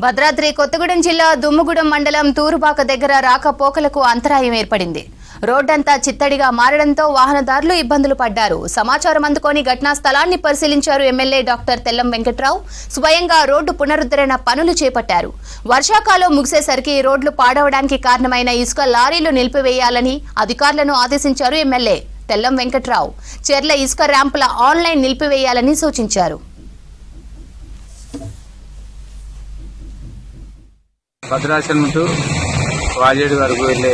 భద్రాద్రి కొత్తగూడెం జిల్లా దుమ్ముగూడెం మండలం తూరుబాక దగ్గర రాకపోకలకు అంతరాయం ఏర్పడింది. రోడ్డంతా చిత్తడిగా మారడంతో వాహనదారులు ఇబ్బందులు పడ్డారు. సమాచారం అందుకొని ఘటనా స్థలాన్ని పరిశీలించారు ఎమ్మెల్యే డాక్టర్ తెల్లం వెంకట్రావు. స్వయంగా రోడ్డు పునరుద్ధరణ పనులు చేపట్టారు. వర్షాకాలం ముగిసేసరికి రోడ్లు పాడవడానికి కారణమైన ఇసుక లారీలు నిలిపివేయాలని అధికారులను ఆదేశించారు ఎమ్మెల్యే తెల్లం వెంకట్రావు. చెర్ల ఇసుక ర్యాంపుల ఆన్లైన్ నిలిపివేయాలని సూచించారు. భద్రాచలం టు వాజేడు వరకు వెళ్లే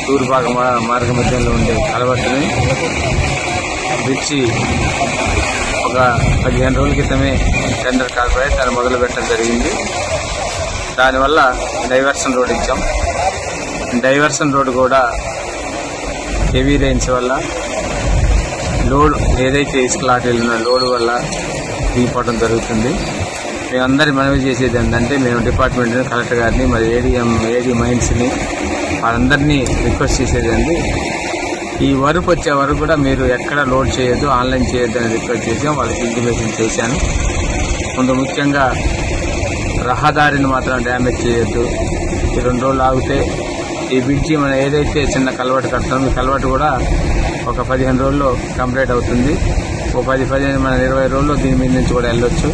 తూర్పాక మార్గ మధ్యంలో ఉండే కలవట్టుని బ్రిడ్జి ఒక 15 రోజుల క్రితమే టెండర్ కార్పొరేట్ దాన్ని మొదలు పెట్టడం జరిగింది. దానివల్ల డైవర్షన్ రోడ్ ఇచ్చాం. డైవర్షన్ రోడ్ కూడా హెవీ రైన్స్ వల్ల లోడ్ ఏదైతే ఇసుక లారీలు ఉన్న లోడ్ వల్ల దిగిపోవడం జరుగుతుంది. మేమందరి మనవి చేసేది ఏంటంటే మేము డిపార్ట్మెంట్ని, కలెక్టర్ గారిని, మరి ఏడీ మైన్స్ని వాళ్ళందరినీ రిక్వెస్ట్ చేసేదండి, ఈ వరకు వచ్చే వరకు కూడా మీరు ఎక్కడ లోడ్ చేయొద్దు, ఆన్లైన్ చేయొద్దు అని రిక్వెస్ట్ చేసాం. వాళ్ళకి ఇంటిమేషన్ చేశాను. ముందు ముఖ్యంగా రహదారిని మాత్రం డ్యామేజ్ చేయొద్దు. ఈ 2 రోజులు ఆగితే ఈ బ్రిడ్జి మనం ఏదైతే చిన్న కలవటు కడతామో ఈ కలవటు కూడా ఒక 15 రోజుల్లో కంప్లీట్ అవుతుంది. ఓ 10-15 మన 20 రోజుల్లో దీని మీద నుంచి కూడా వెళ్ళొచ్చు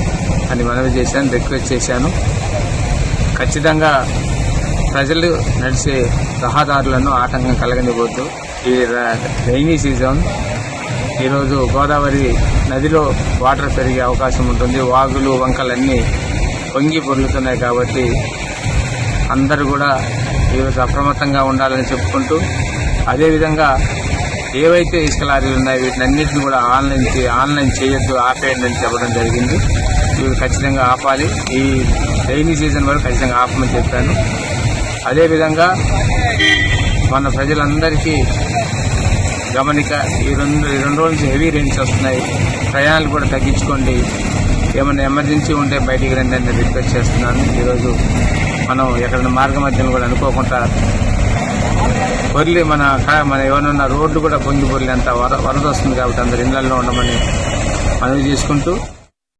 అని మనవి చేశాను, రిక్వెస్ట్ చేశాను. ఖచ్చితంగా ప్రజలు నడిచే రహదారులను ఆటంకం కలగనివ్వద్దు. ఈ రైనీ సీజన్ ఈరోజు గోదావరి నదిలో వాటర్ పెరిగే అవకాశం ఉంటుంది. వాగులు వంకలన్నీ పొంగి పొర్లుతున్నాయి. కాబట్టి అందరూ కూడా ఈరోజు అప్రమత్తంగా ఉండాలని చెప్పుకుంటూ, అదేవిధంగా ఏవైతే ఇసుక లారీలు ఉన్నాయో వీటినన్నింటినీ కూడా ఆన్లైన్ చేయొద్దు, ఆపేయండి అని చెప్పడం జరిగింది. ఇవి ఖచ్చితంగా ఆపాలి. ఈ రైనీ సీజన్ వరకు ఖచ్చితంగా ఆపమని చెప్పాను. అదేవిధంగా మన ప్రజలందరికీ గమనిక, ఈ రెండు రోజుల నుంచి హెవీ రైన్స్ వస్తున్నాయి. ప్రయాణాలు కూడా తగ్గించుకోండి. ఏమైనా ఎమర్జెన్సీ ఉంటే బయటికి రండి అని రిక్వెస్ట్ చేస్తున్నాను. ఈరోజు మనం ఎక్కడైనా మార్గ మధ్యలో కూడా అనుకోకుండా మన ఏమన్నా రోడ్డు కూడా పొంగి పొర్లి అంత వరద వస్తుంది. కాబట్టి అందరు ఇళ్లలో ఉండమని మనవి చేసుకుంటూ